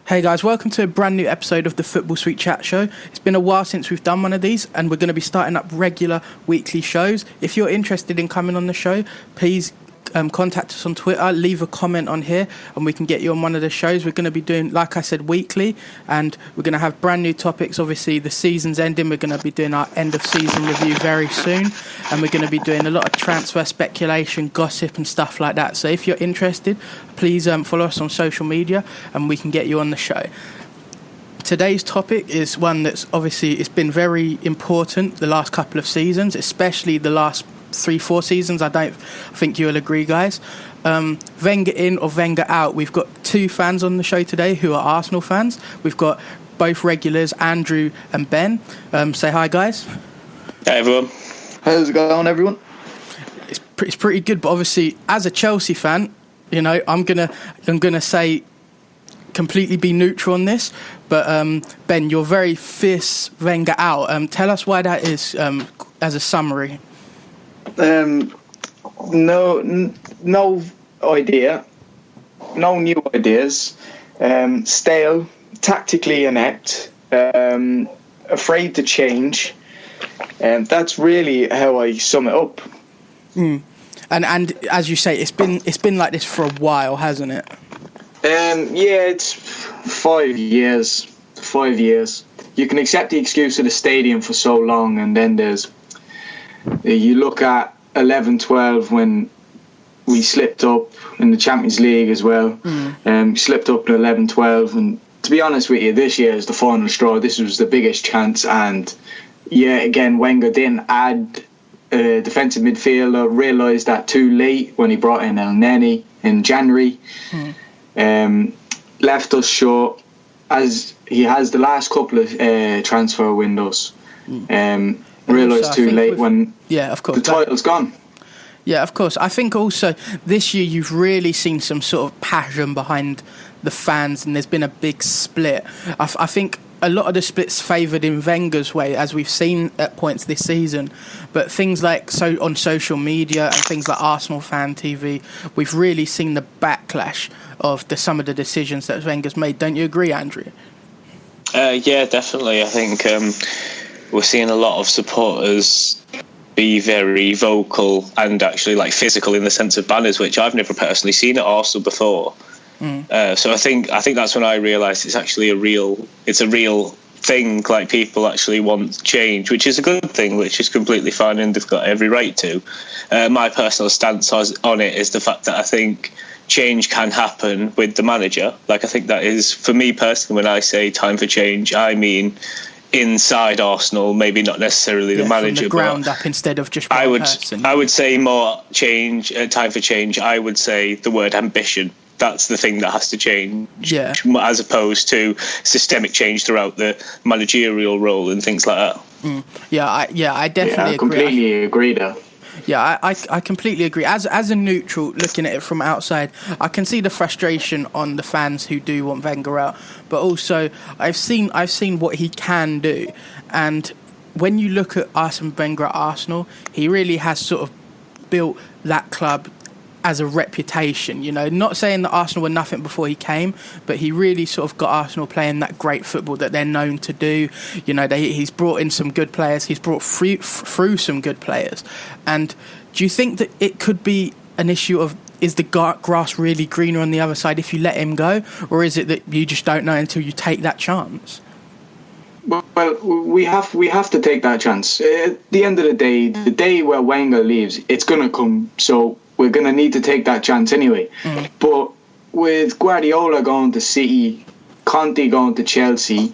Hey guys, welcome to a brand new episode of the Football Suite Chat Show. It's been a while since we've done one of these, and we're going to be starting up regular weekly shows. If you're interested in coming on the show, please contact us on Twitter, leave a comment on here, and we can get you on one of the shows. We're going to be doing, like I said, weekly, and we're going to have brand new topics. Obviously, the season's ending. We're going to be doing our end of season review very soon, and we're going to be doing a lot of transfer speculation, gossip, and stuff like that. So if you're interested, please follow us on social media, and we can get you on the show. Today's topic is one that's obviously it's been very important the last couple of seasons, especially the last 3-4 seasons. I think you'll agree, guys. Wenger in or Wenger out. We've got two fans on the show today who are Arsenal fans. We've got both regulars, Andrew and Ben. Say hi, guys. Hey, everyone. How's it going, everyone? It's pretty good, but obviously, as a Chelsea fan, you know, I'm gonna say completely be neutral on this. But Ben, you're very fierce Wenger out. Tell us why that is, as a summary. No idea. No new ideas. Stale, tactically inept, afraid to change. That's really how I sum it up. And as you say, it's been like this for a while, hasn't it? Yeah, it's 5 years. 5 years. You can accept the excuse of the stadium for so long, and then you look at 11-12 when we slipped up in the Champions League as well. Slipped up in 11-12, and to be honest with you, this year is the final straw. This was the biggest chance, and yeah, again, Wenger didn't add a defensive midfielder, realised that too late when he brought in El Neni in January. Left us short, as he has the last couple of transfer windows. Realised too late when of course, the title's gone. Yeah, of course. I think also this year you've really seen some sort of passion behind the fans, and there's been a big split. I think a lot of the splits favoured in Wenger's way, as we've seen at points this season. But things like on social media and things like Arsenal Fan TV, we've really seen the backlash of some of the decisions that Wenger's made. Don't you agree, Andrew? Yeah, definitely. I think we're seeing a lot of supporters be very vocal and actually like physical in the sense of banners, which I've never personally seen at Arsenal before. So I think that's when I realised it's actually a real thing. Like, people actually want change, which is a good thing, which is completely fine, and they've got every right to. My personal stance on it is the fact that I think change can happen with the manager. Like, I think that is, for me personally, when I say time for change, I mean inside Arsenal, maybe not necessarily the manager, from the ground up instead of just one person. I would say more change, time for change. I would say the word ambition. That's the thing that has to change, as opposed to systemic change throughout the managerial role and things like that. I definitely agree. I completely agree there. Yeah, I completely agree. As a neutral looking at it from outside, I can see the frustration on the fans who do want Wenger out, but also I've seen what he can do, and when you look at Arsene Wenger at Arsenal, he really has sort of built that club as a reputation, you know, not saying that Arsenal were nothing before he came, but he really sort of got Arsenal playing that great football that they're known to do. You know, he's brought in some good players, he's brought through some good players. And do you think that it could be an issue of, is the grass really greener on the other side if you let him go, or is it that you just don't know until you take that chance? Well, we have to take that chance. At the end of the day where Wenger leaves, it's going to come, so we're going to need to take that chance anyway. But with Guardiola going to City, Conte going to Chelsea,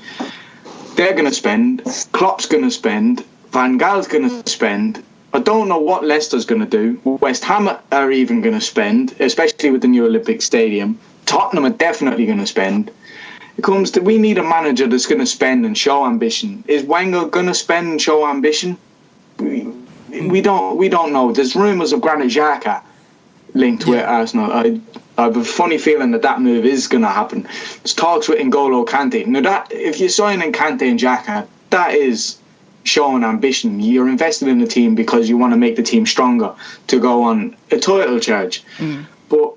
they're going to spend, Klopp's going to spend, Van Gaal's going to spend. I don't know what Leicester's going to do. West Ham are even going to spend, especially with the new Olympic Stadium. Tottenham are definitely going to spend. It comes to, we need a manager that's going to spend and show ambition. Is Wenger going to spend and show ambition? We don't know. There's rumours of Granit Xhaka linked with Arsenal. I have a funny feeling that move is going to happen. There's talks with N'Golo Kante. Now, that if you're signing Kante and Xhaka, that is showing ambition. You're invested in the team because you want to make the team stronger to go on a title charge. But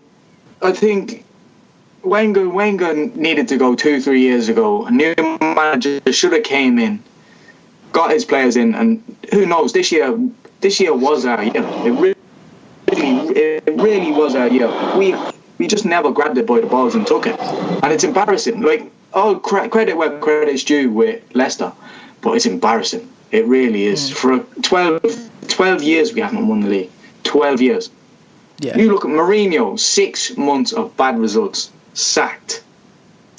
I think Wenger needed to go 2-3 years ago. A new manager should have came in, got his players in, and who knows? This year was our year. It really was our year. We just never grabbed it by the balls and took it, and it's embarrassing. Like, credit where credit's due with Leicester, but it's embarrassing. It really is. For 12 years we haven't won the league. 12 years. Yeah. You look at Mourinho, 6 months of bad results, sacked.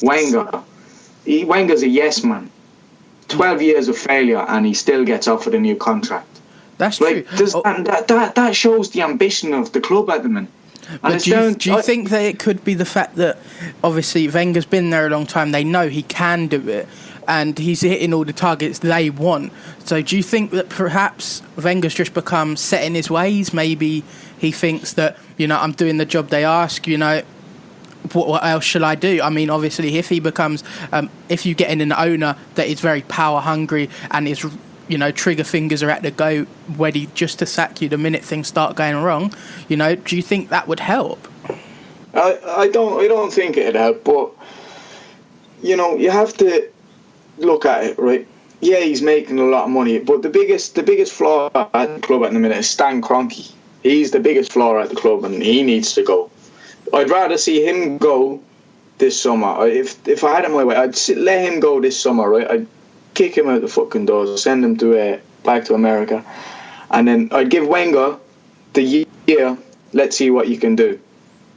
Wenger's a yes man. 12 years of failure, and he still gets offered a new contract. That's true. That shows the ambition of the club at the minute. But do you think that it could be the fact that obviously Wenger's been there a long time, they know he can do it, and he's hitting all the targets they want? So do you think that perhaps Wenger's just become set in his ways? Maybe he thinks that, I'm doing the job they ask, what else shall I do? I mean, obviously, if he becomes, if you get in an owner that is very power hungry and is, trigger fingers are at the go, ready just to sack you the minute things start going wrong, do you think that would help? I don't think it'd help, but you have to look at it, right? Yeah, he's making a lot of money, but the biggest flaw at the club at the minute is Stan Kroenke. He's the biggest flaw at the club, and he needs to go. I'd rather see him go this summer. If I had it my way, I'd let him go this summer, right? I'd kick him out the fucking doors, send him back to America, and then I'd give Wenger the year. Let's see what you can do,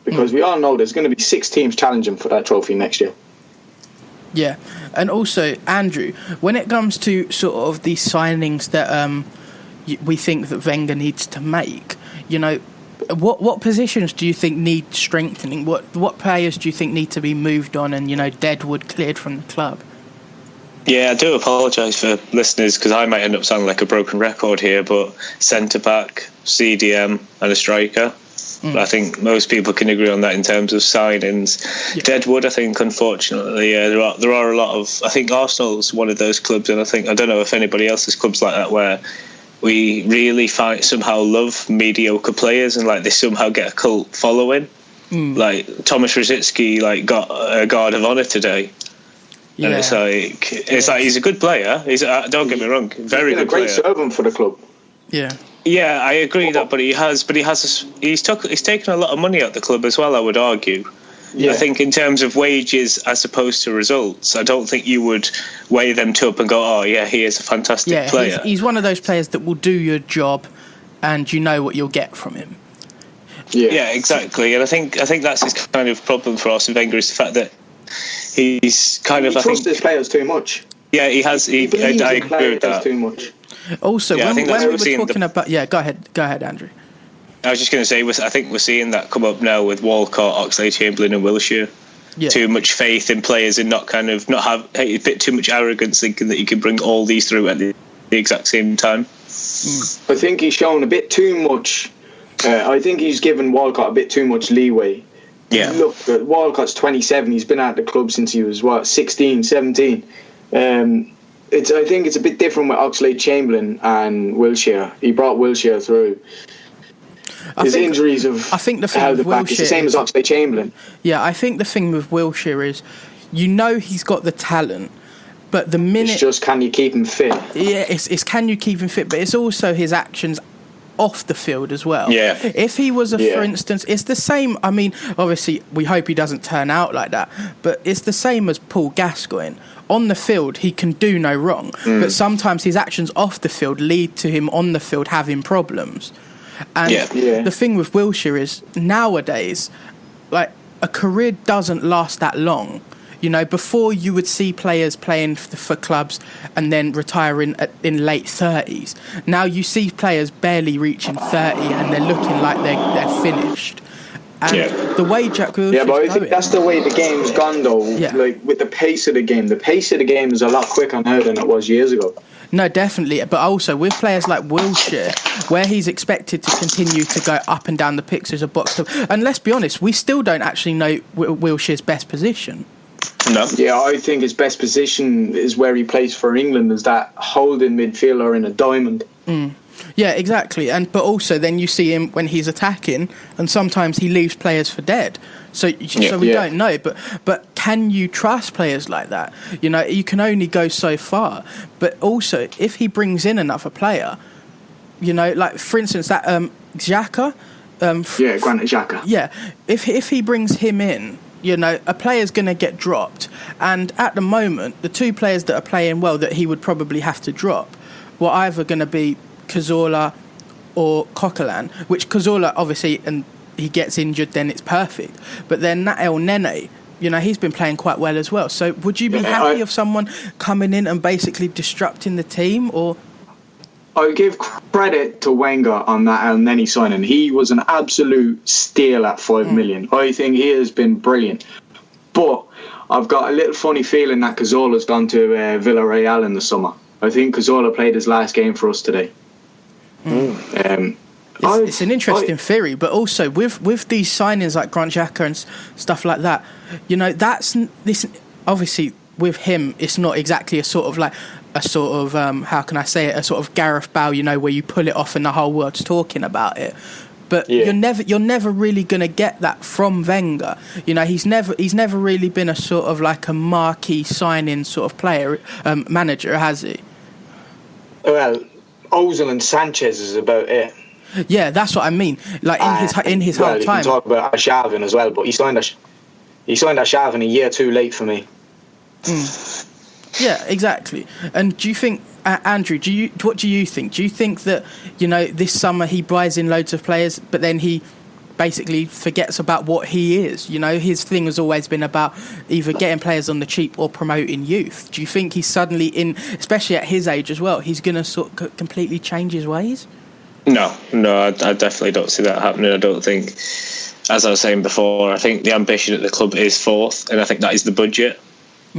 because we all know there's going to be 6 teams challenging for that trophy next year. Yeah, and also Andrew, when it comes to sort of these signings that we think that Wenger needs to make, what positions do you think need strengthening? What players do you think need to be moved on and deadwood cleared from the club? Yeah, I do apologise for listeners because I might end up sounding like a broken record here, but centre back, CDM, and a striker. But I think most people can agree on that in terms of signings. Yeah. Deadwood, I think, unfortunately, there are a lot of. I think Arsenal's one of those clubs, and I don't know if anybody else's clubs like that where we really somehow love mediocre players and like they somehow get a cult following. Like Thomas Rosicky got a guard of honour today. Yeah. And it's like he's a good player. Don't get me wrong, very good player. He's been a great servant for the club. Yeah. Yeah, I agree but he's taken a lot of money out of the club as well, I would argue. Yeah. I think in terms of wages as opposed to results, I don't think you would weigh them up and go, oh yeah, he is a fantastic player. He's one of those players that will do your job and you know what you'll get from him. Yeah, exactly. And I think that's his kind of problem for Arsene Wenger is the fact that he's kind of... He trusts his players too much. Yeah, he has. I agree with that. Too much. Also, when we were talking about... Yeah, go ahead, Andrew. I was just going to say, I think we're seeing that come up now with Walcott, Oxlade-Chamberlain and Wilshere. Yeah. Too much faith in players and not have a bit too much arrogance thinking that you can bring all these through at the exact same time. I think he's shown a bit too much. I think he's given Walcott a bit too much leeway. Yeah. Look, Walcott's 27. He's been at the club since he was, 16, 17. I think it's a bit different with Oxlade-Chamberlain and Wilshere. He brought Wilshere through. His injuries have held it back. It's the same as Oxlade-Chamberlain. Yeah, I think the thing with Wilshere is, he's got the talent, but the minute... It's just, can you keep him fit? Yeah, it's can you keep him fit, but it's also his actions off the field as well. Yeah. If he was for instance, it's the same. I mean, obviously, we hope he doesn't turn out like that, but it's the same as Paul Gascoigne. On the field, he can do no wrong, but sometimes his actions off the field lead to him on the field having problems. And the thing with Wilshere is nowadays, like, a career doesn't last that long. Before you would see players playing for clubs and then retiring in late 30s. Now you see players barely reaching 30 and they're looking like they're finished. And the way Jack Wilshere... Yeah, but I think that's the way the game's gone, though. Yeah. Like, with the pace of the game. The pace of the game is a lot quicker now than it was years ago. No, definitely. But also, with players like Wilshere, where he's expected to continue to go up and down the pitch as a box top. And let's be honest, we still don't actually know Wilshere's best position. No. Yeah, I think his best position is where he plays for England, as that holding midfielder in a diamond. Yeah, exactly. But also then you see him when he's attacking, and sometimes he leaves players for dead. So we don't know. But can you trust players like that? You know, you can only go so far. But also, if he brings in another player, you know, like for instance that Xhaka. Granit Xhaka. Yeah, if he brings him in, you know, a player's going to get dropped. And at the moment, the two players that are playing well that he would probably have to drop were either going to be Cazorla or Coquelin, which Cazorla, obviously, and he gets injured, then it's perfect. But then Nael Nene, you know, he's been playing quite well as well. So would you be happy of someone coming in and basically disrupting the team, or... I give credit to Wenger on that El Neni signing. He was an absolute steal at 5 million. I think he has been brilliant. But I've got a little funny feeling that Cazorla's gone to Villarreal in the summer. I think Cazorla played his last game for us today. It's an interesting theory, but also with these signings like Granit Xhaka and stuff like that, you know, this obviously with him, it's not exactly a sort of how can I say it, a sort of Gareth Bale, you know, where you pull it off and the whole world's talking about it. But you're never really going to get that from Wenger. You know, he's never really been a sort of like a marquee signing sort of player, manager, has he? Well, Ozil and Sanchez is about it. Yeah, that's what I mean. Like in his whole time. You can talk about Arshavin as well, but he signed Arshavin a year too late for me. Yeah, exactly. And do you think, Andrew? What do you think? Do you think that, you know, this summer he buys in loads of players, but then he basically forgets about what he is? You know, his thing has always been about either getting players on the cheap or promoting youth. Do you think he's suddenly especially at his age as well, he's going to sort of completely change his ways? No, I definitely don't see that happening. I don't think, as I was saying before, I think the ambition at the club is fourth, and I think that is the budget.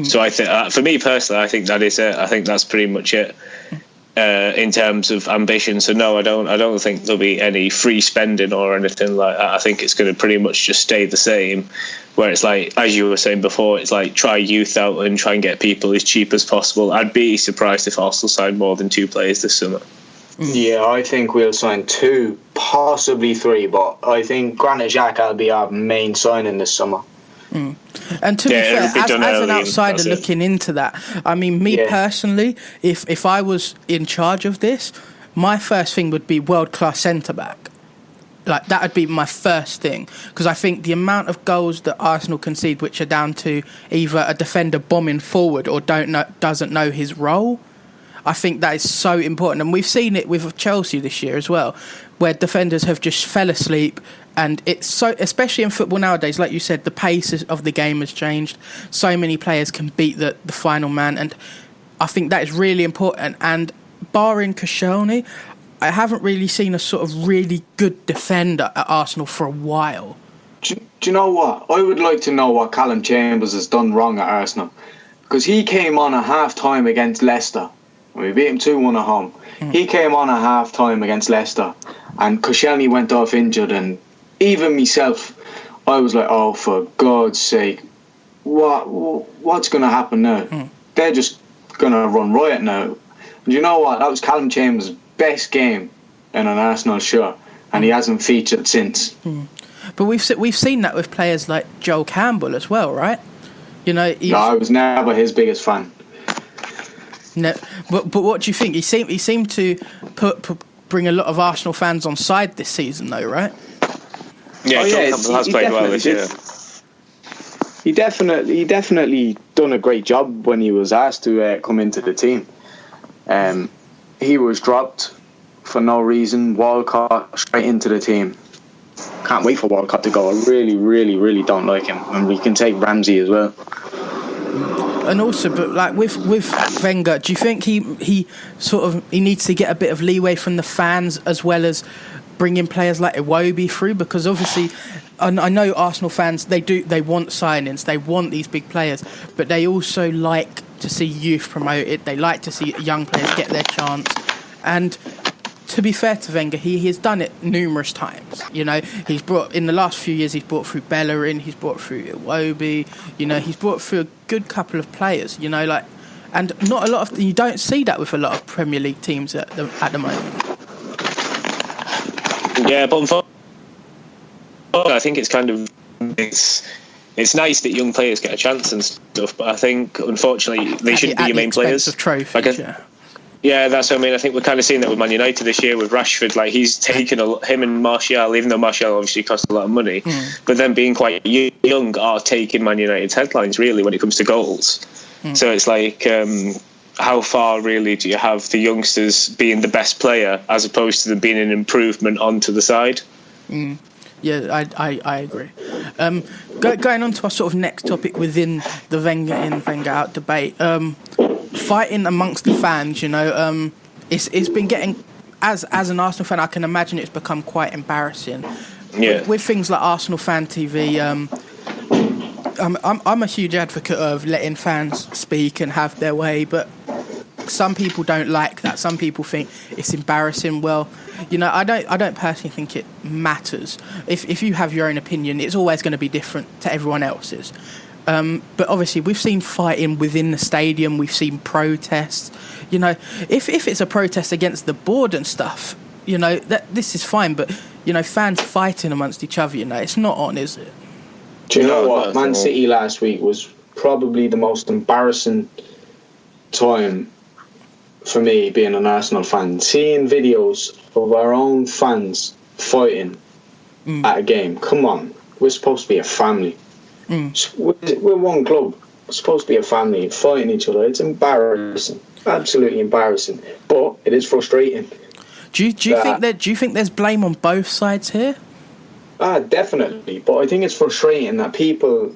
So I think, for me personally, I think that is it. I think that's pretty much it in terms of ambition. So no, I don't think there'll be any free spending or anything like that. I think it's going to pretty much just stay the same. Where it's like, as you were saying before, it's like try youth out and try and get people as cheap as possible. I'd be surprised if Arsenal signed more than 2 players this summer. Yeah, I think we'll sign 2, possibly 3, but I think Granit Xhaka will be our main signing this summer. And to be fair, as an outsider looking into that, I mean, personally, if I was in charge of this, my first thing would be world-class centre-back. Like, that would be my first thing. Because I think the amount of goals that Arsenal concede, which are down to either a defender bombing forward or doesn't know his role, I think that is so important. And we've seen it with Chelsea this year as well, where defenders have just fell asleep. And it's so, especially in football nowadays, like you said, the pace of the game has changed. So many players can beat the final man. And I think that is really important. And barring Koscielny, I haven't really seen a sort of really good defender at Arsenal for a while. Do you know what? I would like to know what Callum Chambers has done wrong at Arsenal. Because he came on at half-time against Leicester. We beat him 2-1 at home. He came on at half-time against Leicester. And Koscielny went off injured, and even myself, I was like, oh, for God's sake, what's going to happen now? They're just going to run riot now. And you know what? That was Callum Chambers' best game in an Arsenal shirt, and he hasn't featured since. But we've seen that with players like Joel Campbell as well, right? You know, I was never his biggest fan. No, but what do you think? He seemed to bring a lot of Arsenal fans on side this season, though, right? Yeah, Joel Campbell has played well this year. He definitely done a great job when he was asked to come into the team. He was dropped for no reason. Walcott straight into the team. Can't wait for Walcott to go. I really, really, really don't like him. And we can take Ramsey as well. And also, but like with Wenger, do you think he needs to get a bit of leeway from the fans as well as bringing players like Iwobi through? Because obviously, I know Arsenal fans, they want signings, they want these big players, but they also like to see youth promoted. They like to see young players get their chance. And to be fair to Wenger, he has done it numerous times. You know, in the last few years, he's brought through Bellerin, he's brought through Iwobi. You know, he's brought through a good couple of players. You know, like, and not a lot of, you don't see that with a lot of Premier League teams at the moment. Yeah, but I think it's kind of it's nice that young players get a chance and stuff, but I think unfortunately they shouldn't be your main players. Of trophies, yeah, that's what I mean. I think we're kind of seeing that with Man United this year with Rashford. Like, he's taken him and Martial, even though Martial obviously cost a lot of money, but them being quite young are taking Man United's headlines really when it comes to goals. So it's like, how far really do you have the youngsters being the best player as opposed to them being an improvement onto the side? Yeah, I agree. Going on to our sort of next topic within the Wenger in, Wenger out debate, fighting amongst the fans, it's been getting, as an Arsenal fan, I can imagine it's become quite embarrassing. Yeah. With things like Arsenal Fan TV, I'm a huge advocate of letting fans speak and have their way, but some people don't like that. Some people think it's embarrassing. Well, I don't personally think it matters. If you have your own opinion, it's always going to be different to everyone else's. But obviously, we've seen fighting within the stadium. We've seen protests. If it's a protest against the board and stuff, that this is fine. But fans fighting amongst each other, it's not on, is it? Do you know what? Man City last week was probably the most embarrassing time for me being an Arsenal fan. Seeing videos of our own fans fighting at a game. Come on, we're supposed to be a family. We're one club. We're supposed to be a family, fighting each other. It's embarrassing, absolutely embarrassing. But it is frustrating. Do you think there's blame on both sides here? Definitely. But I think it's frustrating that people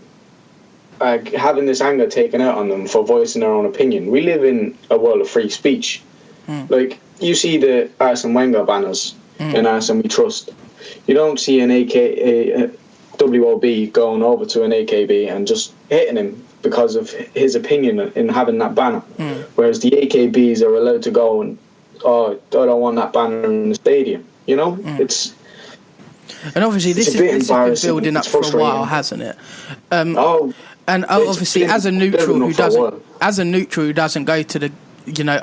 are having this anger taken out on them for voicing their own opinion. We live in a world of free speech. Like, you see the Arsene Wenger banners in Arsene We Trust. You don't see an WOB going over to an AKB and just hitting him because of his opinion in having that banner. Whereas the AKBs are allowed to go and, I don't want that banner in the stadium. It's... And obviously, this has been building up for a while, hasn't it? Obviously, as a neutral who doesn't go to the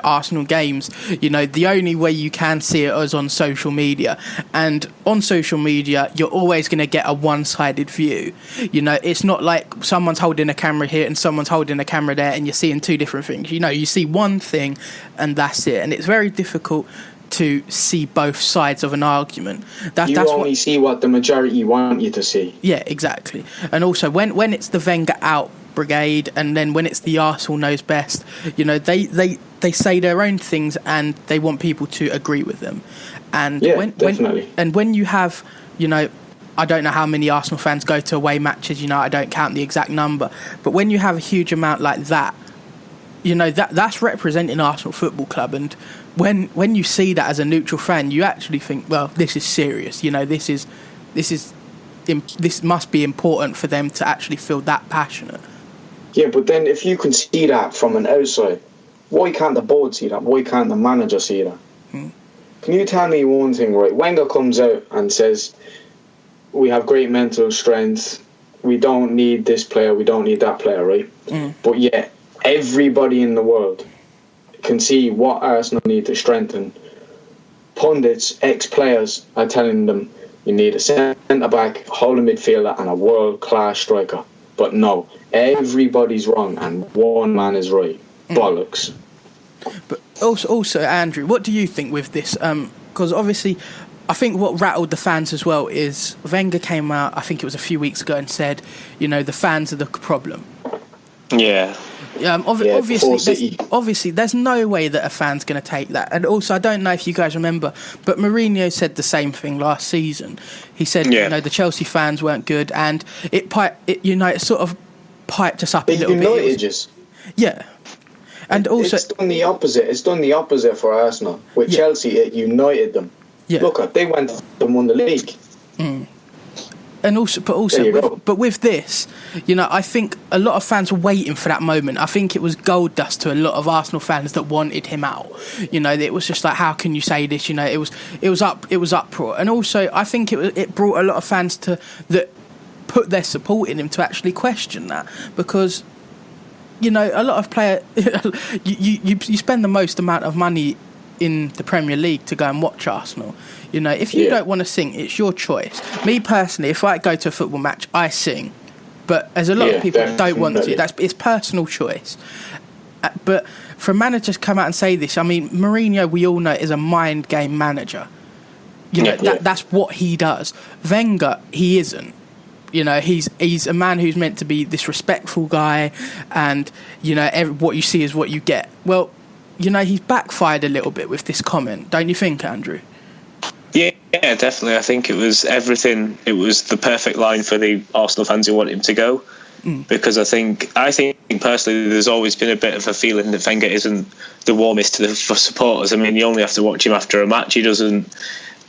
Arsenal games, the only way you can see it is on social media, and on social media you're always going to get a one-sided view. It's not like someone's holding a camera here and someone's holding a camera there and you're seeing two different things. You see one thing and that's it, and it's very difficult to see both sides of an argument. You only see what the majority want you to see. Yeah, exactly. And also when it's the Wenger out brigade, and then when it's the Arsenal knows best, they say their own things and they want people to agree with them. And definitely. When you have, I don't know how many Arsenal fans go to away matches, I don't count the exact number, but when you have a huge amount like that, that's representing Arsenal Football Club. And when you see that as a neutral fan, you actually think, well, this is serious. This must be important for them to actually feel that passionate. Yeah, but then if you can see that from an outside, why can't the board see that? Why can't the manager see that? Can you tell me one thing, right? Wenger comes out and says, we have great mental strength, we don't need this player, we don't need that player, right? But yet, everybody in the world can see what Arsenal need to strengthen. Pundits, ex-players are telling them you need a centre-back, holding midfielder and a world-class striker. But no, everybody's wrong and one man is right. Bollocks. But also, Andrew, what do you think with this? Because obviously, I think what rattled the fans as well is Wenger came out, I think it was a few weeks ago, and said, the fans are the problem. Yeah. Obviously, there's no way that a fan's going to take that. And also, I don't know if you guys remember, but Mourinho said the same thing last season. He said, the Chelsea fans weren't good, and it sort of piped us up a little bit. United just. Yeah. And also, it's done the opposite. It's done the opposite for Arsenal. With Chelsea, it united them. Yeah. Look, they went and won the league. And but with this, I think a lot of fans were waiting for that moment. I think it was gold dust to a lot of Arsenal fans that wanted him out. It was just like, how can you say this? It was uproar, and also I think it brought a lot of fans that put their support in him to actually question that, because a lot of players, you spend the most amount of money in the Premier League to go and watch Arsenal. You know, if you don't want to sing, it's your choice. Me personally, if I go to a football match, I sing. But there's a lot of people that don't want to. It's personal choice. But for a manager to come out and say this, I mean, Mourinho, we all know, is a mind game manager. You know, that's what he does. Wenger, he isn't. You know, he's a man who's meant to be this respectful guy, and, you know, what you see is what you get. Well, you know, he's backfired a little bit with this comment, don't you think, Andrew? Yeah, definitely. I think it was everything. It was the perfect line for the Arsenal fans who want him to go. Because I think personally, there's always been a bit of a feeling that Wenger isn't the warmest for supporters. I mean, you only have to watch him after a match. He doesn't,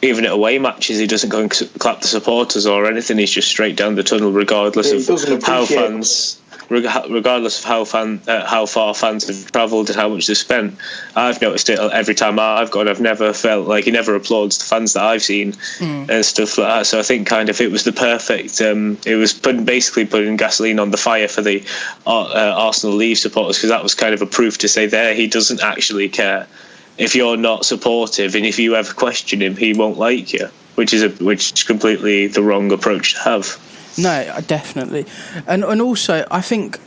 even at away matches, he doesn't go and clap the supporters or anything. He's just straight down the tunnel, regardless of how fans. Regardless of how far fans have travelled and how much they've spent. I've noticed it every time I've gone. I've never felt like he never applauds the fans that I've seen and stuff like that. So I think kind of it was the perfect. It was basically putting gasoline on the fire for the Arsenal Leave supporters, because that was kind of a proof to say there he doesn't actually care. If you're not supportive and if you ever question him, he won't like you, which is completely the wrong approach to have. No, definitely, and also I think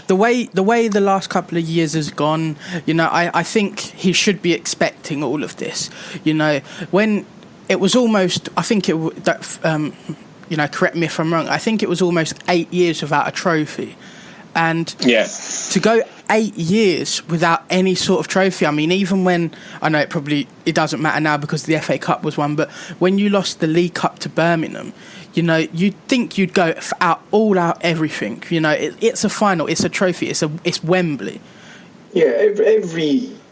the way the last couple of years has gone, you know, I think he should be expecting all of this. You know, when it was almost, I think you know, correct me if I'm wrong, I think it was almost 8 years without a trophy, and to go 8 years without any sort of trophy. I mean, even when, I know it doesn't matter now because the FA Cup was won, but when you lost the League Cup to Birmingham, you know, you'd think you'd go all out everything. You know, it's a final, it's a trophy, it's Wembley. Yeah,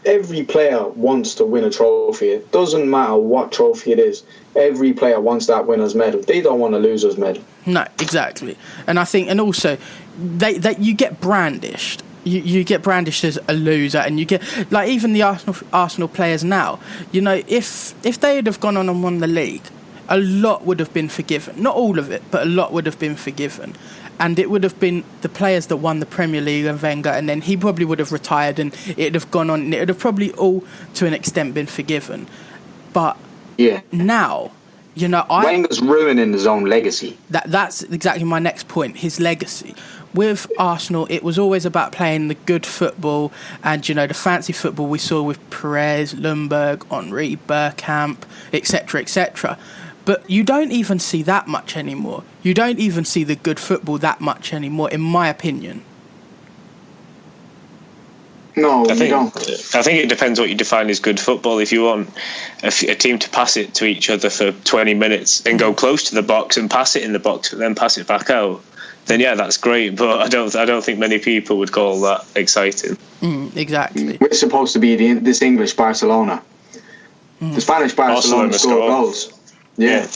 every player wants to win a trophy. It doesn't matter what trophy it is. Every player wants that winner's medal. They don't want a loser's medal. No, exactly. And I think, and also, that you get brandished. You get brandished as a loser, and you get, like, even the Arsenal players now. You know, if they had have gone on and won the league, a lot would have been forgiven. Not all of it, but a lot would have been forgiven. And it would have been the players that won the Premier League and Wenger, and then he probably would have retired and it'd have gone on, and it would have probably all, to an extent, been forgiven. But now, you know, Wenger's ruining his own legacy. That's exactly my next point, his legacy. With Arsenal, it was always about playing the good football and, you know, the fancy football we saw with Perez, Ljungberg, Henry, Bergkamp, etc., etc. But you don't even see that much anymore. You don't even see the good football that much anymore, in my opinion. No, you don't. I think it depends what you define as good football. If you want a team to pass it to each other for 20 minutes and go close to the box and pass it in the box and then pass it back out, then yeah, that's great. But I don't think many people would call that exciting. Exactly. We're supposed to be this English Barcelona. The Spanish Barcelona score goals. Yeah.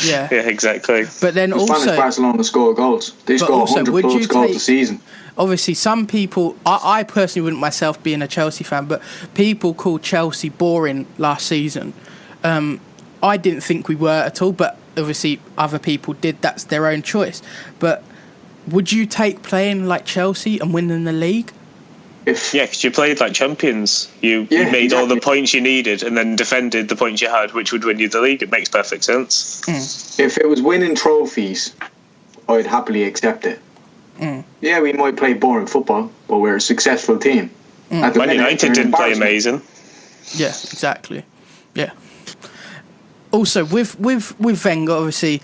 Yeah, exactly. But then the also, Spanish Barcelona score goals. They score 100 plus goals a season. Obviously, some people, I personally wouldn't myself being a Chelsea fan, but people called Chelsea boring last season. I didn't think we were at all, but obviously other people did. That's their own choice. But would you take playing like Chelsea and winning the league? Because you played like champions. You made all the points you needed and then defended the points you had, which would win you the league. It makes perfect sense. If it was winning trophies, I'd happily accept it. Yeah, we might play boring football, but we're a successful team. Man United didn't play amazing. Yeah, exactly. Yeah. Also, with Wenger, obviously,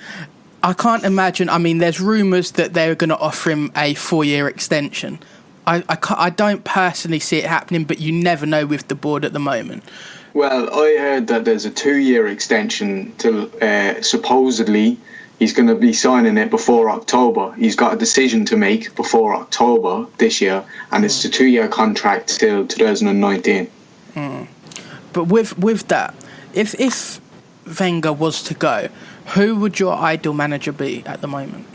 I can't imagine. I mean, there's rumours that they're going to offer him a 4-year extension. I don't personally see it happening, but you never know with the board at the moment. Well, I heard that there's a 2-year extension till supposedly he's going to be signing it before October. He's got a decision to make before October this year, and it's a 2-year contract till 2019. But with that, if Wenger was to go, who would your ideal manager be at the moment?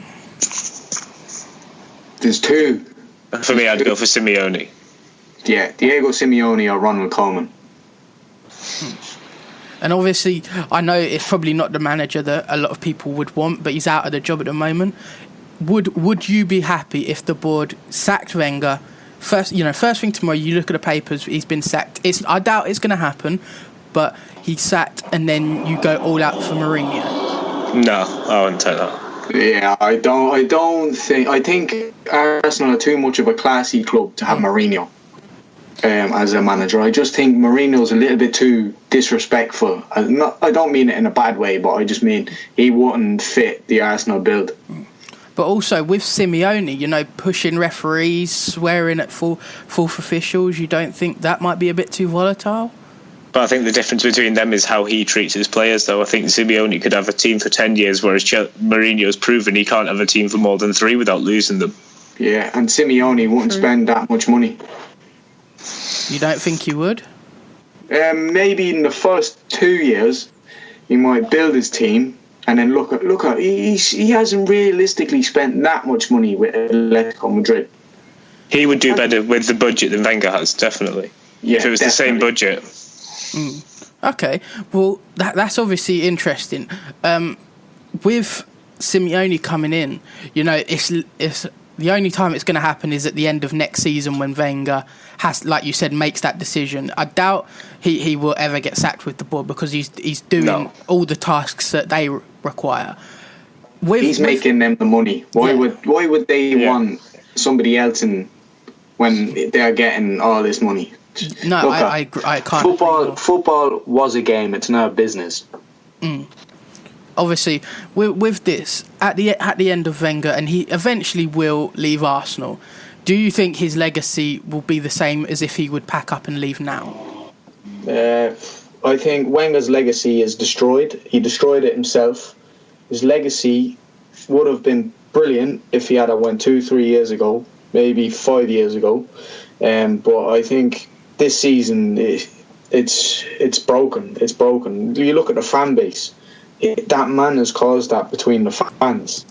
There's two. For me, I'd go for Simeone. Yeah, Diego Simeone or Ronald Koeman. And obviously, I know it's probably not the manager that a lot of people would want, but he's out of the job at the moment. Would you be happy if the board sacked Wenger, first thing tomorrow, you look at the papers, he's been sacked. I doubt it's going to happen, but he's sacked, and then you go all out for Mourinho. No, I wouldn't take that. Yeah, I think Arsenal are too much of a classy club to have Mourinho as a manager. I just think Mourinho's a little bit too disrespectful. I don't mean it in a bad way, but I just mean he wouldn't fit the Arsenal build. But also with Simeone, pushing referees, swearing at fourth officials, you don't think that might be a bit too volatile? But I think the difference between them is how he treats his players, though. I think Simeone could have a team for 10 years, whereas Mourinho's proven he can't have a team for more than 3 without losing them. Yeah, and Simeone wouldn't spend that much money. You don't think he would? Maybe in the first 2 years, he might build his team, and then look at he hasn't realistically spent that much money with Atletico Madrid. He would do better with the budget than Wenger has, definitely. Yeah, if it was the same budget. Okay, well, that's obviously interesting. With Simeone coming in, it's the only time it's going to happen is at the end of next season when Wenger has, like you said, makes that decision. I doubt he will ever get sacked with the board because he's doing all the tasks that they require. He's making them the money. Why would they want somebody else when they're getting all this money? No, I can't. Football was a game. It's now a business. Obviously, with this at the end of Wenger, and he eventually will leave Arsenal. Do you think his legacy will be the same as if he would pack up and leave now? I think Wenger's legacy is destroyed. He destroyed it himself. His legacy would have been brilliant if he had went 2-3 years ago, maybe 5 years ago. But I think this season it's broken. It's broken. You look at the fan base. That man has caused that between the fans.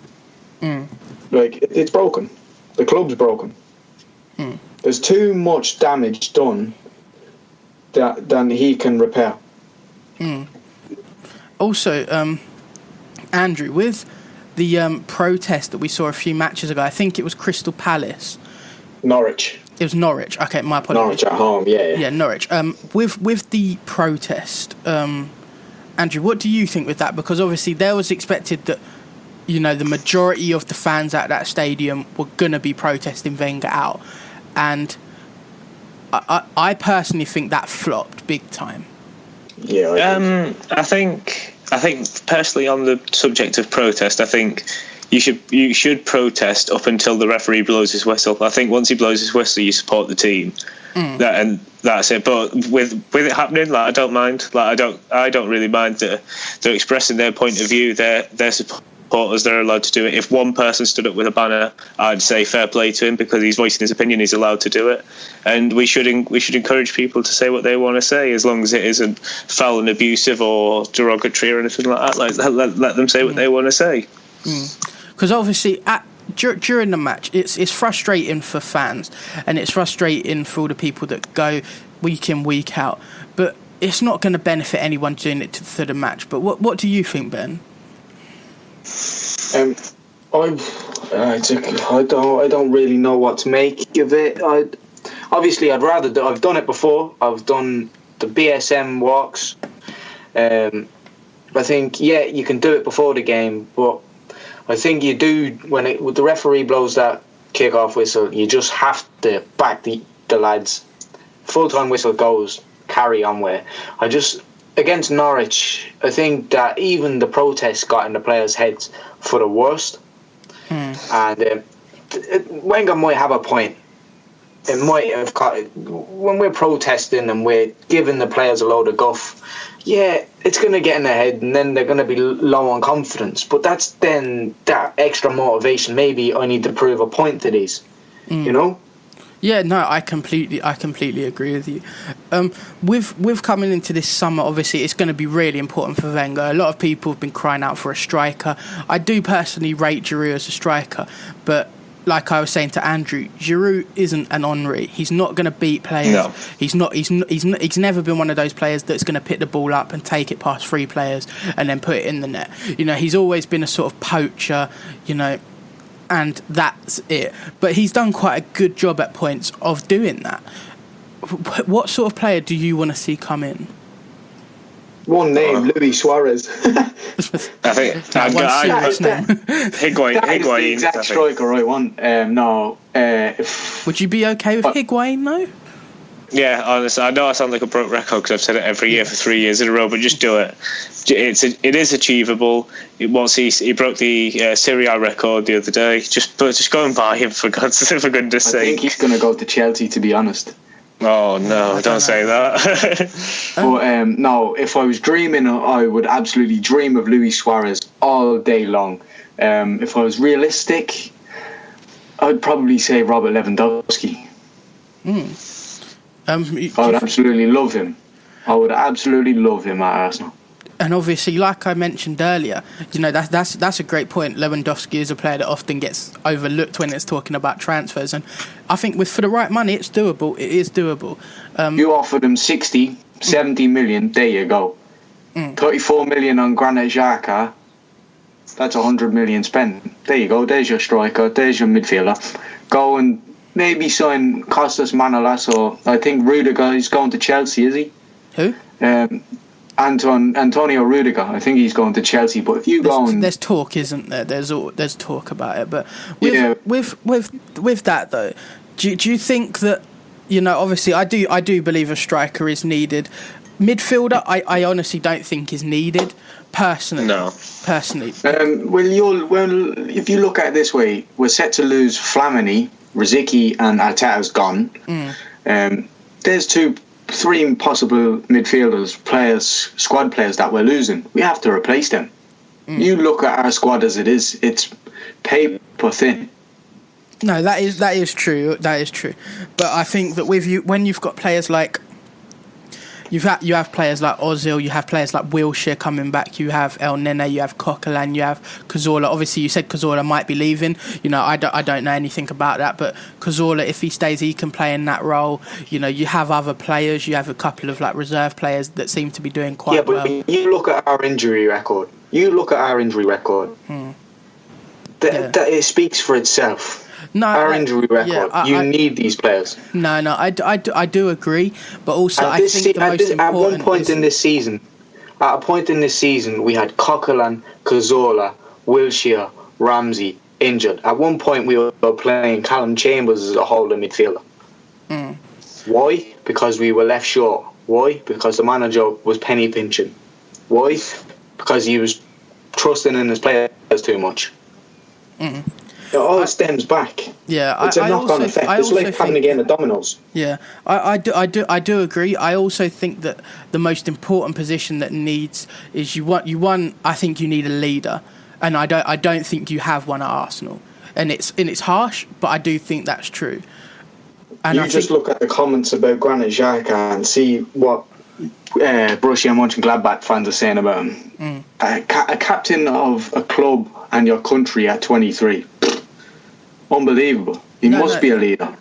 It's broken. The club's broken. There's too much damage done than he can repair. Also, Andrew, with the protest that we saw a few matches ago, I think it was Crystal Palace. Norwich. It was Norwich. Okay, my apologies. Norwich at home, yeah. Yeah, Norwich. With the protest, Andrew, what do you think with that? Because obviously there was expected that, the majority of the fans at that stadium were going to be protesting Wenger out. And I personally think that flopped big time. Yeah. I think personally on the subject of protest, I think you should protest up until the referee blows his whistle. I think once he blows his whistle, you support the team. And that's it. But with it happening, I don't mind. I don't really mind that they're expressing their point of view. Their supporters, they're allowed to do it. If one person stood up with a banner, I'd say fair play to him because he's voicing his opinion. He's allowed to do it, and we should encourage people to say what they want to say as long as it isn't foul and abusive or derogatory or anything like that. Let them say what they want to say. Because obviously during the match, it's frustrating for fans and it's frustrating for all the people that go week in, week out. But it's not going to benefit anyone doing it to the match. But what do you think, Ben? I don't really know what to make of it. I've done it before. I've done the BSM walks. I think you can do it before the game, but I think you do when the referee blows that kick-off whistle. You just have to back the lads. Full-time whistle goes, carry on with. Against Norwich, I think that even the protests got in the players' heads for the worst. And Wenger might have a point. It might have when we're protesting and we're giving the players a load of guff. Yeah, it's going to get in their head, and then they're going to be low on confidence. But that's then that extra motivation. Maybe I need to prove a point to these. Yeah, no, I completely agree with you. With coming into this summer, obviously, it's going to be really important for Wenger. A lot of people have been crying out for a striker. I do personally rate Giroud as a striker, but like I was saying to Andrew, Giroud isn't an Henry. He's not going to beat players. No. He's never been one of those players that's going to pick the ball up and take it past 3 players and then put it in the net. He's always been a sort of poacher. and that's it. But he's done quite a good job at points of doing that. What sort of player do you want to see come in? One name, Luis Suarez. I think Higuain. That is the exact striker I want. Would you be okay with Higuain though? Yeah, honestly, I know I sound like a broke record because I've said it every year for 3 years in a row, but just do it. It is achievable. He broke the Serie A record the other day. Just go and buy him for goodness sake. I think he's going to go to Chelsea, to be honest. Oh no! Don't say that. But no, if I was dreaming, I would absolutely dream of Luis Suarez all day long. If I was realistic, I'd probably say Robert Lewandowski. I would absolutely love him. I would absolutely love him at Arsenal. And obviously, like I mentioned earlier, that's a great point. Lewandowski is a player that often gets overlooked when it's talking about transfers, and I think for the right money, it's doable. It is doable. You offered him 60, 70 million. There you go. 34 million on Granit Xhaka. That's 100 million spent. There you go. There's your striker. There's your midfielder. Go and maybe sign Costas Manolas, or I think Rudiger is going to Chelsea. Is he? Who? Antonio Rudiger. I think he's going to Chelsea. But if you there's talk, isn't there? There's talk about it. But with that though, do you think that, obviously I do believe a striker is needed. Midfielder, I honestly don't think is needed. Personally, no. Personally, well, if you look at it this way, we're set to lose Flamini, Rosicky, and Arteta's gone. There's 3 possible midfielders, squad players that we're losing. We have to replace them. You look at our squad as it is; it's paper thin. No, that is true. That is true. But I think that when you've got players like you have players like Ozil, you have players like Wilshere coming back, you have El Nene, you have Coquelin, you have Cazorla. Obviously, you said Cazorla might be leaving. I don't know anything about that, but Cazorla, if he stays, he can play in that role. You have other players. You have a couple of reserve players that seem to be doing quite well. Yeah, but you look at our injury record. That it speaks for itself. No, our injury record. You need these players. No, I do agree, but also I think the most important. At one point in this season, we had Coquelin, Cazorla, Wilshere, Ramsey injured. At one point, we were playing Callum Chambers as a holding midfielder. Why? Because we were left short. Why? Because the manager was penny pinching. Why? Because he was trusting in his players too much. It all stems back. Yeah, it's a knock-on effect. It's like having a game of dominoes. Yeah, I do agree. I also think that the most important position that needs is I think you need a leader, and I don't think you have one at Arsenal, and it's harsh, but I do think that's true. And you just look at the comments about Granit Xhaka and see what Borussia Mönchengladbach fans are saying about him. A captain of a club and your country at 23. Unbelievable. He must be a leader.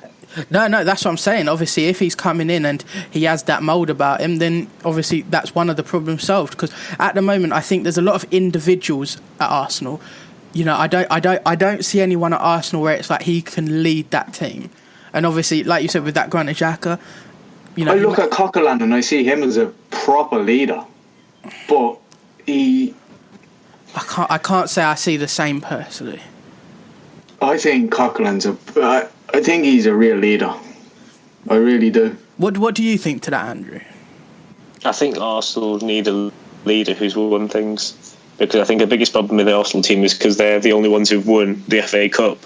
No, that's what I'm saying. Obviously, if he's coming in and he has that mould about him, then obviously that's one of the problems solved. Because at the moment, I think there's a lot of individuals at Arsenal. I don't see anyone at Arsenal where it's like he can lead that team. And obviously, like you said, with that Granit Xhaka, I look at Coquelin and I see him as a proper leader, but I can't say I see the same personally. I think Coquelin's I think he's a real leader. I really do. What do you think to that, Andrew? I think Arsenal need a leader who's won things, because I think the biggest problem with the Arsenal team is because they're the only ones who've won the FA Cup.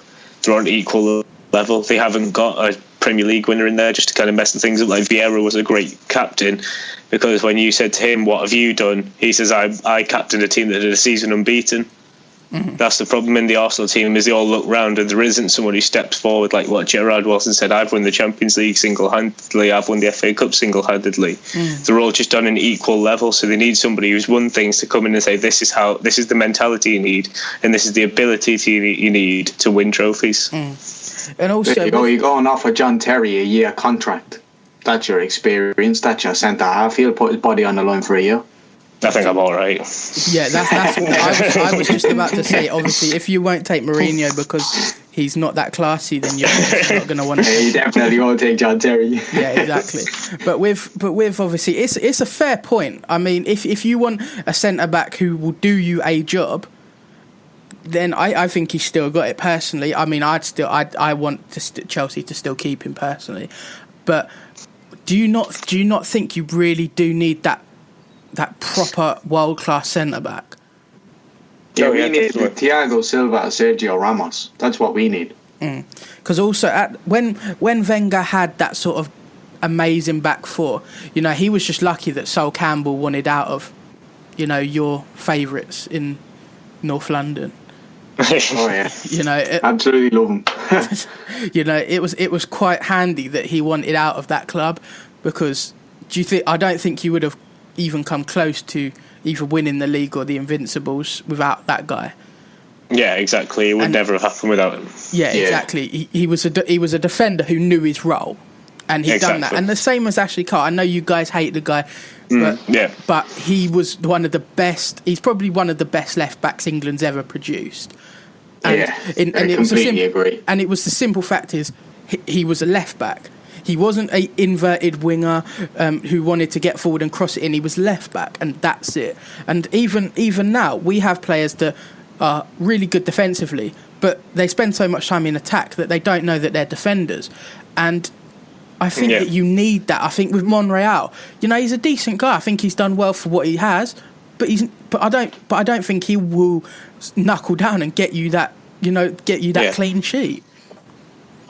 They're on equal level. They haven't got a Premier League winner in there just to kind of mess things up. Like Vieira was a great captain, because when you said to him, "What have you done?" he says, "I captained a team that did a season unbeaten." That's the problem in the Arsenal team, is they all look round and there isn't someone who steps forward like what Gerrard Wilson said. I've won the Champions League single-handedly, I've won the FA Cup single-handedly. They're all just on an equal level, so they need somebody who's won things to come in and say, this is the mentality you need, and this is the ability you need to win trophies. And also, you're going off of John Terry, a year contract. That's your experience, that's your centre half. He'll put his body on the line for a year. I think I'm all right. Yeah, that's I was just about to say, obviously, if you won't take Mourinho because he's not that classy, then you're not going to want to. Yeah, you definitely won't take John Terry. Yeah, exactly. But with obviously, it's a fair point. I mean, if you want a centre back who will do you a job, then I think he's still got it. Personally, I mean, I want Chelsea to still keep him personally. But do you not think you really do need that proper world class centre back? Yeah, we need Thiago Silva, Sergio Ramos. That's what we need. Because also when Wenger had that sort of amazing back four, he was just lucky that Sol Campbell wanted out of, your favourites in North London. Oh yeah, absolutely love him. It was quite handy that he wanted out of that club, because I don't think you would have even come close to either winning the league or the Invincibles without that guy. Yeah, exactly. It would never have happened without him. Yeah, exactly. He was a defender who knew his role, and he'd done that. And the same as Ashley Cole. I know you guys hate the guy, but he was one of the best. He's probably one of the best left backs England's ever produced. And, I completely agree. And it was the simple fact is he was a left back. He wasn't a inverted winger who wanted to get forward and cross it in. He was left back, and that's it. And even now, we have players that are really good defensively, but they spend so much time in attack that they don't know that they're defenders. And I think that you need that. I think with Monreal, he's a decent guy. I think he's done well for what he has, but I don't think he will knuckle down and get you that clean sheet.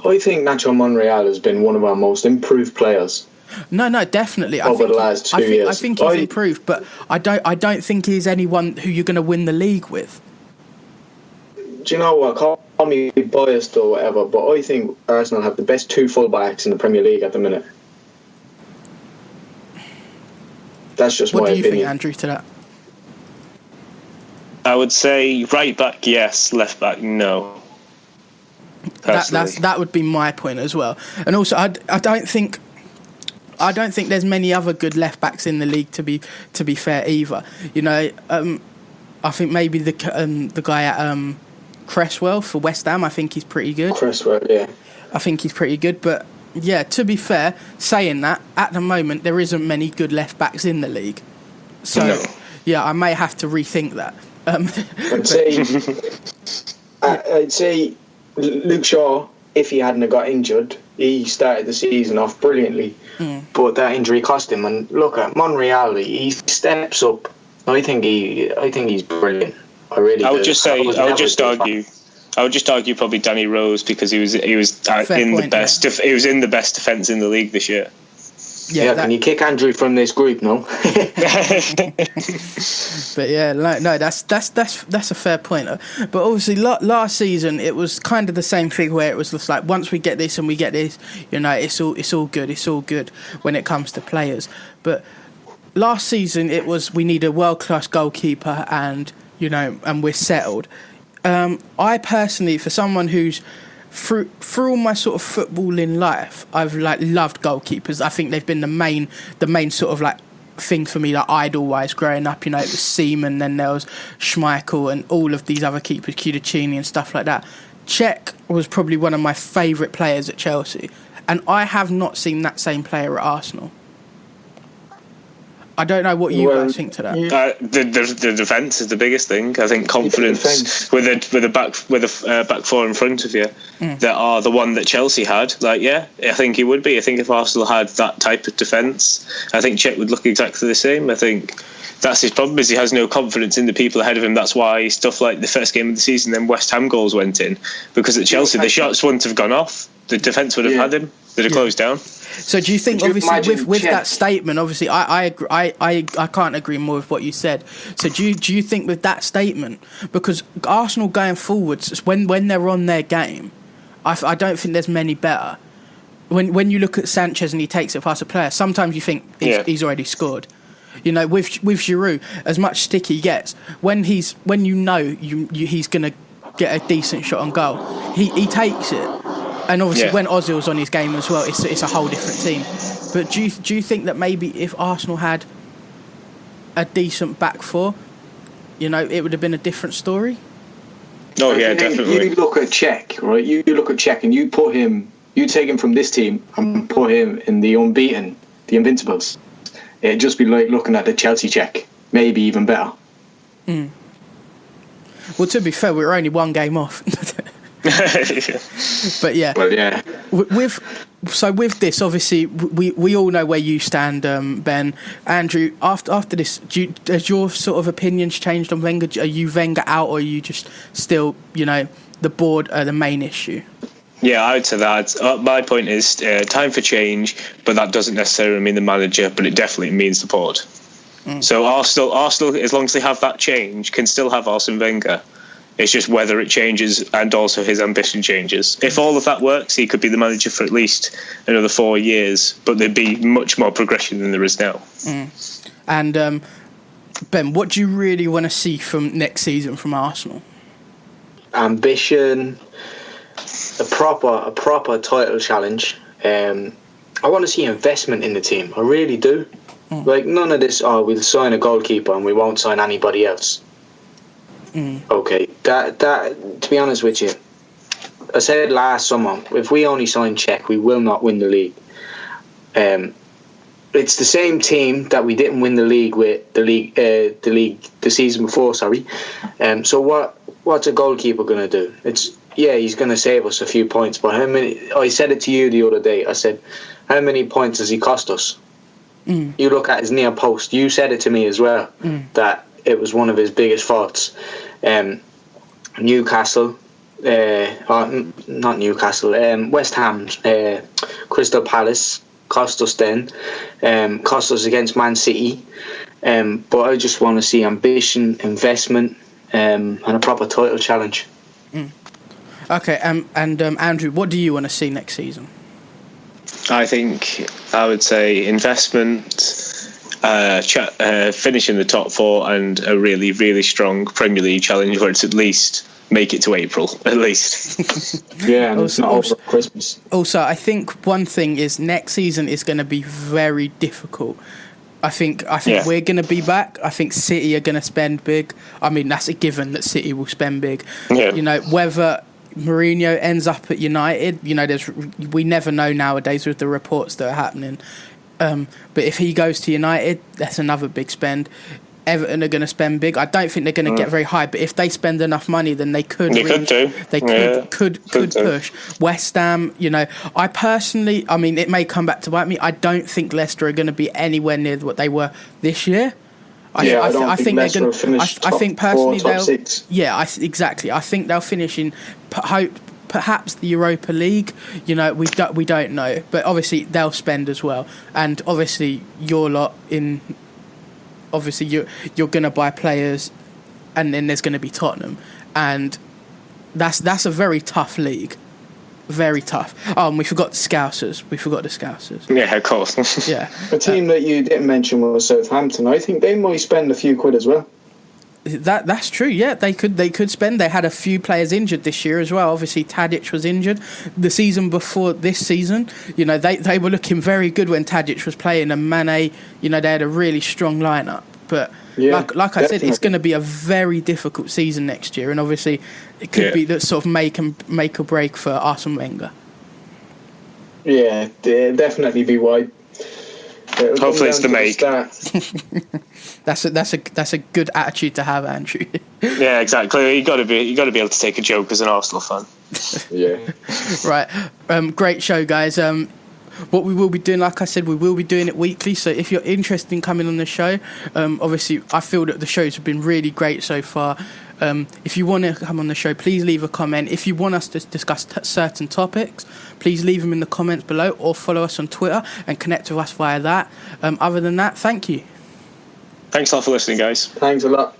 I think Nacho Monreal has been one of our most improved players. No, definitely. Over the last 2 years. I think he's improved, but I don't think he's anyone who you're going to win the league with. Do you know what? Call me biased or whatever, but I think Arsenal have the best two full-backs in the Premier League at the minute. That's just my opinion. What do you think, Andrew, to that? I would say right back, yes. Left back, no. That would be my point as well. And also, I don't think there's many other good left backs in the league, to be fair either. I think maybe the guy at Cresswell for West Ham, I think he's pretty good. Cresswell, yeah. I think he's pretty good, but yeah, to be fair, saying that, at the moment there isn't many good left backs in the league. So yeah, I may have to rethink that. I'd say Luke Shaw, if he hadn't got injured, he started the season off brilliantly, but that injury cost him. And look at Monreal, he steps up. I think he's brilliant. I would just argue probably Danny Rose, because he was in the best. He was in the best defence in the league this year. Yeah, can you kick Andrew from this group? No. But yeah, no, that's a fair point. But obviously, last season it was kind of the same thing, where it was just like, once we get this and we get this, it's all good when it comes to players. But last season it was, we need a world class goalkeeper, and we're settled. I personally, for someone who's through all my sort of footballing life, I've loved goalkeepers. I think they've been the main sort of thing for me, idol-wise growing up. It was Seaman, then there was Schmeichel and all of these other keepers, Cudicini and stuff like that. Cech was probably one of my favourite players at Chelsea, and I have not seen that same player at Arsenal. I don't know what you guys think to that. The defence is the biggest thing. I think confidence with a back four in front of you that are the one that Chelsea had. I think he would be. I think if Arsenal had that type of defence, I think Cech would look exactly the same. I think that's his problem, is he has no confidence in the people ahead of him. That's why stuff like the first game of the season, then West Ham goals went in, because at Chelsea the shots wouldn't have gone off. The defence would have had him. They'd have closed down. So do you think, obviously, with that statement, obviously, I can't agree more with what you said. So do you think with that statement, because Arsenal going forwards, when they're on their game, I don't think there's many better. When you look at Sanchez and he takes it past a player, sometimes you think he's already scored. With Giroud, as much stick he gets, when he's going to get a decent shot on goal, he takes it. And obviously, when Ozil's on his game as well, it's a whole different team. But do you think that maybe if Arsenal had a decent back four, you know, it would have been a different story. Oh yeah, definitely. You look at Czech, right? You look at Czech and you take him from this team and put him in the unbeaten, the Invincibles. It'd just be like looking at the Chelsea Czech, maybe even better. Mm. Well, to be fair, we were only one game off. But yeah. Well, yeah. With this, obviously, we all know where you stand, Ben. Andrew, after this, has your sort of opinions changed on Wenger? Are you Wenger out, or are you just still, you know, the board are the main issue? Yeah, I would say that. My point is time for change, but that doesn't necessarily mean the manager, but it definitely means the board. So Arsenal, as long as they have that change, can still have Arsene Wenger. It's just whether it changes and also his ambition changes. If all of that works, he could be the manager for at least another 4 years, but there'd be much more progression than there is now. And Ben, what do you really want to see from next season from Arsenal? Ambition, a proper title challenge. I want to see investment in the team. I really do. Like, none of this, we'll sign a goalkeeper and we won't sign anybody else. Okay, that to be honest with you, I said last summer, if we only sign Czech, we will not win the league. It's the same team that we didn't win the league with the season before. Sorry. So what's a goalkeeper going to do? He's going to save us a few points, but how many? I said it to you the other day. I said, how many points does he cost us? You look at his near post. You said it to me as well, that it was one of his biggest faults. Newcastle, not Newcastle, West Ham, Crystal Palace cost us then, cost us against Man City. But I just want to see ambition, investment, and a proper title challenge. Okay, and Andrew, what do you want to see next season? I would say investment, finish in the top four, and a really, really strong Premier League challenge where it's at least make it to April, at least. Yeah, and it's not over Christmas. Also, I think one thing is next season is going to be very difficult. I think we're going to be back. I think City are going to spend big. I mean, that's a given that City will spend big. Yeah. You know, whether Mourinho ends up at United, you know, we never know nowadays with the reports that are happening. But if he goes to United, that's another big spend. Everton are going to spend big. I don't think they're going to get very high, but if they spend enough money, then they could. Could push. West Ham, you know, I mean, it may come back to bite me. I don't think Leicester are going to be anywhere near what they were this year. I think they're going to. I think personally they'll. Exactly. I think they'll finish in perhaps the Europa League. You know, we don't know, but obviously they'll spend as well, and obviously your lot in. Obviously, you're going to buy players, and then there's going to be Tottenham, and that's a very tough league, very tough. We forgot the Scousers. Yeah, of course. Yeah, a team that you didn't mention was Southampton. I think they might spend a few quid as well. That's true. Yeah, they could spend. They had a few players injured this year as well. Obviously, Tadic was injured the season before this season. You know, they were looking very good when Tadic was playing, and Mane. You know, they had a really strong lineup. But like I said, it's going to be a very difficult season next year, and obviously, it could be that sort of make or break for Arsene Wenger. Yeah, definitely be wide. Hopefully, it's the make. That's a good attitude to have, Andrew. Yeah, exactly. You got to be able to take a joke as an Arsenal fan. Yeah. Right. Great show, guys. What we will be doing, like I said, we will be doing it weekly. So if you're interested in coming on the show, obviously I feel that the shows have been really great so far. If you want to come on the show, please leave a comment. If you want us to discuss certain topics, please leave them in the comments below, or follow us on Twitter and connect with us via that. Other than that, thank you. Thanks a lot for listening, guys. Thanks a lot.